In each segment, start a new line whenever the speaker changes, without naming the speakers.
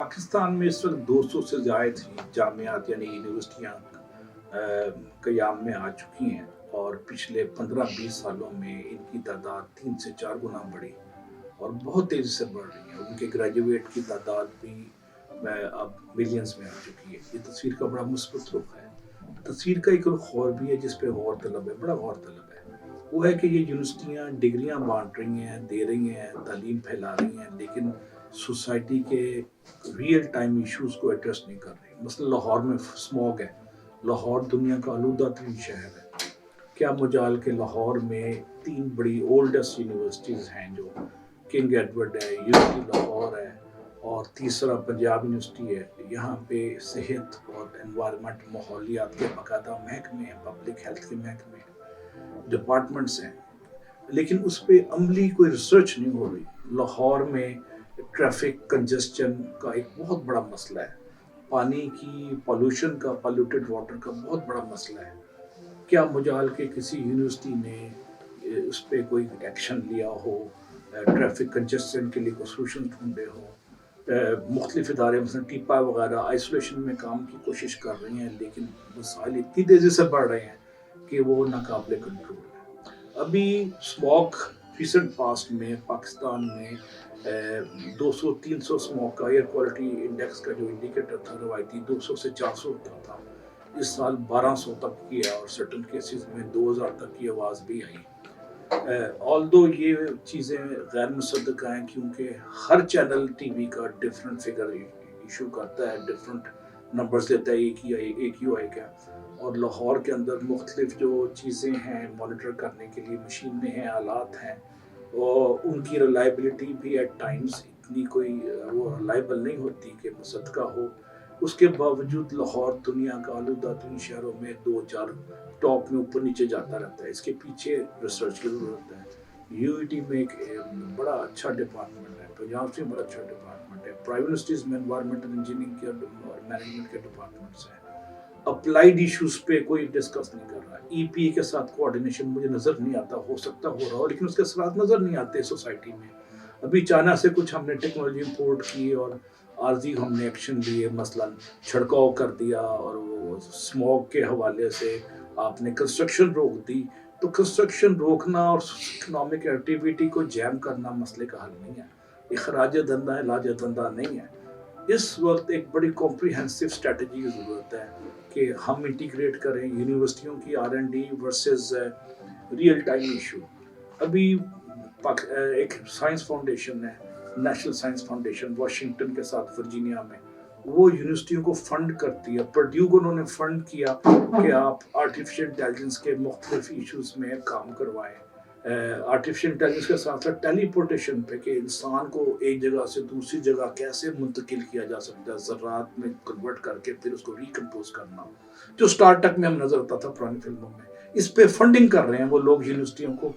पाकिस्तान में इस वक्त 200 से ज़ायद जामियात यानी यूनिवर्सिटियाँ क़याम में आ चुकी हैं और पिछले 15-20 सालों में इनकी तादाद 3 से 4 गुना बढ़ी और बहुत तेज़ी से बढ़ रही है। उनके ग्रेजुएट की तादाद भी अब मिलियंस में आ चुकी है। ये तस्वीर का बड़ा मुस्बत रुख है। तस्वीर का एक रुख और भी है जिस पे गौर तलब है, बड़ा गौर तलब है। वो है कि ये यूनिवर्सिटियाँ डिग्रियाँ बांट रही हैं, दे रही हैं, तालीम फैला रही हैं, लेकिन सोसाइटी के रियल टाइम इश्यूज को एड्रेस नहीं कर रही। मसलन लाहौर में स्मॉग है। लाहौर दुनिया का आलूदा तरीन शहर है। क्या मजाल के लाहौर में 3 बड़ी ओल्डेस्ट यूनिवर्सिटीज़ हैं, जो किंग एडवर्ड है, यूनिवर्सिटी लाहौर है और तीसरा पंजाब यूनिवर्सिटी है। यहाँ पे सेहत और एनवायरनमेंट माहौलियात के बाकायदा महकमे हैं, पब्लिक हेल्थ के महकमे डिपार्टमेंट्स हैं, लेकिन उस पर अमली कोई रिसर्च नहीं हो रही। लाहौर में ट्रैफिक कंजस्शन का एक बहुत बड़ा मसला है, पानी की पॉल्यूशन का, पॉल्यूटेड वाटर का बहुत बड़ा मसला है। क्या मजाल के किसी यूनिवर्सिटी ने उस पर कोई एक्शन लिया हो, ट्रैफिक कंजस्शन के लिए कोई सोल्यूशन ढूंढे हो। मुख्तलिफ इदारे मसलन टीपा वगैरह आइसोलेशन में काम की कोशिश कर रही हैं, लेकिन मसाइल इतनी तेज़ी से बढ़ रहे हैं कि वो नाकाबिले कंट्रोल है। अभी स्मॉग रिसेंट पास्ट में पाकिस्तान में 200-300 स्मॉग का एयर क्वालिटी इंडेक्स का जो इंडिकेटर था रवायती 200 से 400 तक था, इस साल 1200 तक किया और सर्टन केसेस में 2000 तक की आवाज़ भी आई। ऑल्दो ये चीज़ें गैर मुसद्दक हैं, क्योंकि हर चैनल टीवी का डिफरेंट फिगर इशू करता है, डिफरेंट नंबर्स देता है, एक ही आएगा। और लाहौर के अंदर मुख्तलिफ जो चीज़ें हैं मॉनिटर करने के लिए मशीनें हैं, आलात हैं, और उनकी रिलायबिलिटी भी एट टाइम्स इतनी कोई वो रिलायबल नहीं होती कि मुसद्दका हो। उसके बावजूद लाहौर दुनिया का आलूदा तरीन शहरों में 2-4 टॉप में ऊपर नीचे जाता रहता है। इसके पीछे रिसर्च की ज़रूरत है। यूईटी में एक बड़ा अच्छा डिपार्टमेंट है, पंजाब से बड़ा अच्छा डिपार्टमेंट है, प्राइवेट यूनिवर्सिटीज़ में एनवायरमेंटल इंजीनियरिंग के और मैनेजमेंट के डिपार्टमेंट्स हैं। अप्लाइड इश्यूज पे कोई डिस्कस नहीं कर रहा। ईपी के साथ कोऑर्डिनेशन मुझे नज़र नहीं आता, हो सकता हो रहा हो, लेकिन उसके असरात नज़र नहीं आते सोसाइटी में। अभी चाइना से कुछ हमने टेक्नोलॉजी इंपोर्ट की और आर्जी हमने एक्शन लिए, मसलन छिड़काव कर दिया और वो स्मॉग के हवाले से आपने कंस्ट्रक्शन रोक दी। तो कंस्ट्रक्शन रोकना और इकोनॉमिक एक्टिविटी को जैम करना मसले का हल नहीं है। इखराज धंधा है, लाज धंधा नहीं है। इस वक्त एक बड़ी कॉम्प्रिहेंसिव स्ट्रेटजी की ज़रूरत है कि हम इंटीग्रेट करें यूनिवर्सिटियों की R&D versus real time issue. अभी एक साइंस फाउंडेशन है, नेशनल साइंस फाउंडेशन, वाशिंगटन के साथ वर्जीनिया में, वो यूनिवर्सिटियों को फंड करती है। पर्ड्यू को उन्होंने फंड किया कि आप आर्टिफिशियल इंटेलिजेंस के मुख्तलिफ इशूज़ में काम करवाएं। आर्टिफिशियल इंटेलिजेंस के साथ साथ टेलीपोर्टेशन पे कि इंसान को एक जगह से दूसरी जगह कैसे मुंतकिल किया जा सकता है, ज़रात में कन्वर्ट करके फिर उसको रिकम्पोज करना, जो स्टार्टअप में हम नजर आता था पुरानी फिल्मों में। इस पे फंडिंग कर रहे हैं वो लोग यूनिवर्सिटियों को,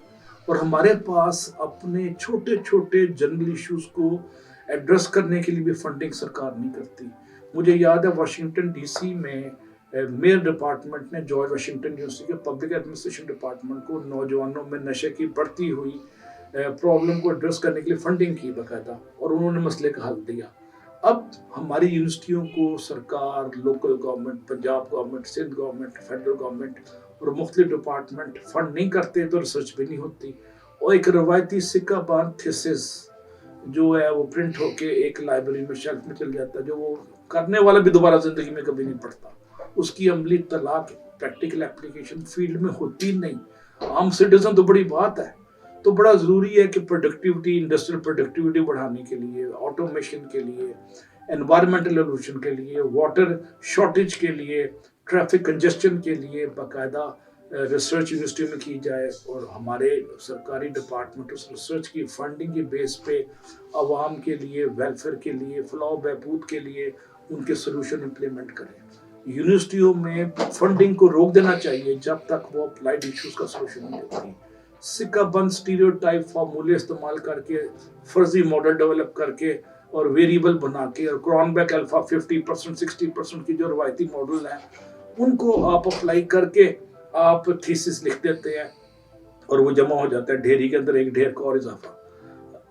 और हमारे पास अपने छोटे छोटे जनरल इश्यूज को एड्रेस करने के लिए भी फंडिंग सरकार नहीं करती। मुझे याद है वाशिंगटन DC में मेयर डिपार्टमेंट ने जॉर्ज वाशिंगटन यूनिवर्सिटी के पब्लिक एडमिनिस्ट्रेशन डिपार्टमेंट को नौजवानों में नशे की बढ़ती हुई प्रॉब्लम को एड्रेस करने के लिए फंडिंग की बाकायदा, और उन्होंने मसले का हल दिया। अब हमारी यूनिवर्सिटियों को सरकार, local government, Punjab government, Sindh government, federal government और मुख्तलिफ डिपार्टमेंट फंड नहीं करते तो रिसर्च भी नहीं होती। और एक रवायती सिक्का बांध थीसिस जो है वो प्रिंट होके एक लाइब्रेरी में शेल्फ में चल जाता है, जो वो करने वाला भी दोबारा जिंदगी में कभी नहीं पढ़ता। उसकी अमली तलाक, प्रैक्टिकल एप्लीकेशन फील्ड में होती नहीं। आम सिटीजन तो बड़ी बात है। तो बड़ा ज़रूरी है कि प्रोडक्टिविटी, इंडस्ट्रियल प्रोडक्टिविटी बढ़ाने के लिए, ऑटोमेशन के लिए, एनवायरमेंटल रेवोल्यूशन के लिए, वाटर शॉर्टेज के लिए, ट्रैफिक कंजस्शन के लिए बाकायदा रिसर्च यूनिवर्सिटी में की जाए, और हमारे सरकारी डिपार्टमेंट उस रिसर्च की फंडिंग की बेस पे आवाम के लिए, वेलफेयर के लिए, फलाह बहबूद के लिए उनके सोल्यूशन इम्प्लीमेंट करें। यूनिवर्सिटियों में फंडिंग को रोक देना चाहिए जब तक वो अप्लाइड इश्यूज का सोल्यूशन नहीं देती। सिक्का बंद स्टीरियोटाइप फार्मूले इस्तेमाल करके, फर्जी मॉडल डेवलप करके और वेरिएबल बना के, और क्रॉनबेक अल्फा 50% 60% की जो रवायती मॉडल हैं उनको आप अप्लाई करके आप थीसिस लिख देते हैं और वो जमा हो जाता है ढेरी के अंदर, एक ढेर का और इजाफा।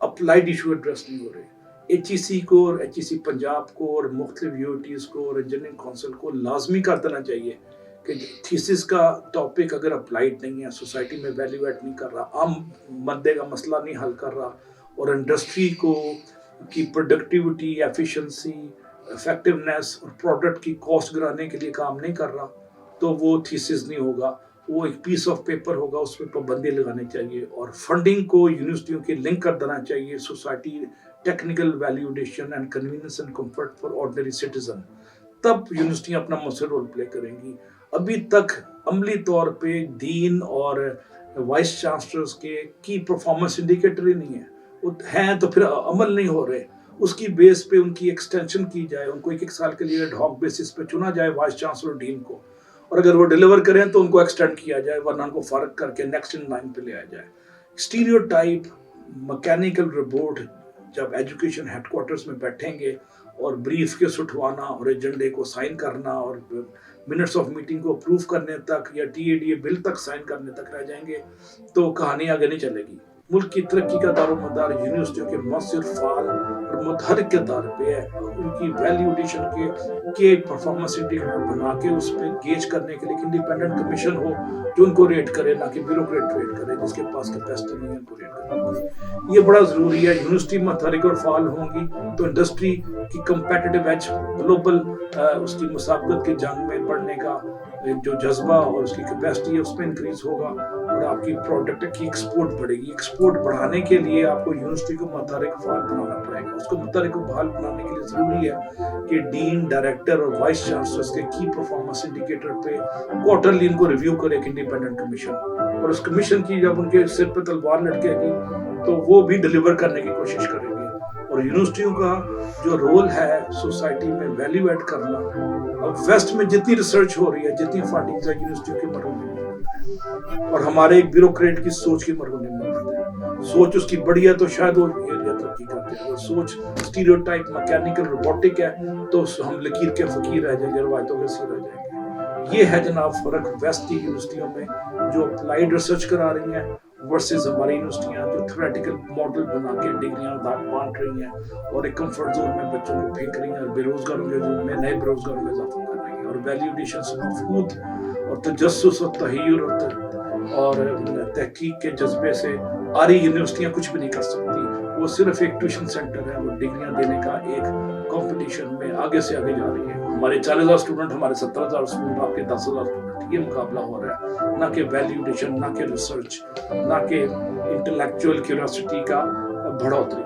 अप्लाइड इशू एड्रेस नहीं हो रहे। HEC کو اور HEC पंजाब को और मुख्तलिफ UITs को और इंजीनियरिंग काउंसिल को लाजमी कर देना चाहिए कि थीसिस का टॉपिक अगर अप्लाइड नहीं है, सोसाइटी में वैल्यू ऐड नहीं कर रहा, आम बंदे का मसला नहीं हल कर रहा और इंडस्ट्री को की प्रोडक्टिविटी, एफिशिएंसी, इफेक्टिवनेस और प्रोडक्ट की कॉस्ट गिराने के लिए काम नहीं कर रहा, तो वो थीसिस नहीं होगा, वो एक पीस ऑफ पेपर होगा, उस पर पाबंदी लगानी चाहिए और फंडिंग को यूनिवर्सिटियों के लिंक कर देना चाहिए society technical value addition and convenience and comfort for ordinary citizen, तब यूनिवर्सिटियां अपना मसला रोल प्ले करेंगी। अभी तक अमली तौर पे डीन और वाइस चांसलर्स के की परफॉर्मेंस इंडिकेटर ही नहीं है, वो हैं तो फिर अमल नहीं हो रहे, उसकी बेस पे उनकी एक्सटेंशन की जाए, उनको एक एक साल के लिए एड हॉक बेसिस पे चुना जाए वाइस चांसलर डीन को, और अगर वो डिलीवर करें तो उनको एक्सटेंड किया जाए, वरना उनको फर्क करके नेक्स्ट इन लाइन पे ले आया जाए। स्टीरियोटाइप मैकेनिकल रिपोर्ट जब एजुकेशन हेडक्वार्टर्स में बैठेंगे और ब्रीफ के उठवाना और एजेंडे को साइन करना और मिनट्स ऑफ मीटिंग को अप्रूव करने तक या TADA बिल तक साइन करने तक रह जाएंगे तो कहानी आगे नहीं चलेगी। मुल्क की तरक्की का दारोमदार यूनिवर्सिटियों के मौसर फाल और मुतहरिक के दार पे है, उनकी वैल्यू एडिशन के परफॉर्मेंस इंडिकेटर बना के उस पर गेज करने के लिए एक इंडिपेंडेंट कमीशन हो जो उनको रेट करे, ना कि ब्यूरोक्रेट रेट करे जिसके पास कैपेसिटी नहीं है उनको रेट करने। ये बड़ा जरूरी है। यूनिवर्सिटी मुतहरिक और फाल होंगी तो इंडस्ट्री की कंपेटिटिव एज ग्लोबल उसकी मुसाबकत की जंग में बढ़ने का जो जज्बा और उसकी कैपेसिटी है उसमें इंक्रीज होगा और आपकी प्रोडक्ट की एक्सपोर्ट बढ़ेगी। एक्सपोर्ट बढ़ाने के लिए आपको यूनिवर्सिटी को मुतहरिक फाल बनाना पड़ेगा। उसको मुतहरिक फाल बनाने के लिए जरूरी है कि डीन, डायरेक्टर और वाइस चांसलर्स के की परफॉर्मेंस इंडिकेटर पे क्वार्टरली इनको रिव्यू करे एक इंडिपेंडेंट कमीशन, और उस कमीशन की जब उनके सिर पे तलवार लटकेगी तो वो भी डिलीवर करने की कोशिश करेंगे। और यूनिवर्सिटियों का जो रोल है सोसाइटी में वैल्यू ऐड करना, अब वेस्ट में जितनी रिसर्च हो रही है, जितनी फंडिंग है, यूनिवर्सिटियों के मरहूम है और हमारे एक ब्यूरोक्रेट की सोच की मरहूम है। सोच उसकी बड़ी है तो शायद वो एरिया तरक्की करते हैं, अगर सोच स्टीरियोटाइप मैकेनिकल रोबोटिक है तो हम लकीर के फकीर रह जाएंगे, रवायतों के सिर रह जाएंगे। ये है जनाब फर्क वेस्ट की यूनिवर्सिटियों में जो अप्लाइड रिसर्च करा रही हैं वर्सेस हमारी यूनिवर्सिटियां जो थ्योरेटिकल मॉडल बना के डिग्रियां बांट रही हैं और एक कंफर्ट जोन में बच्चों को फेंक रही हैं और बेरोजगारों के जोन में नए बेरोजगारों में इजाफा कर रही हैं और वैल्यू एडिशन से मफकूद और तजस्सुस और तहय्युर और तहकीक के जज्बे से आरी यूनिवर्सिटियां कुछ भी नहीं कर सकती। वो सिर्फ एक ट्यूशन सेंटर है, वो डिग्रियां देने का एक कंपटीशन में आगे से आगे जा रही है। हमारे 40,000 स्टूडेंट, हमारे 17,000 स्टूडेंट, आपके 10,000 स्टूडेंट, ये मुकाबला हो रहा है, ना कि वैल्यू एडिशन, ना कि रिसर्च, ना कि इंटेलेक्चुअल क्यूरियोसिटी का बढ़ोतरी।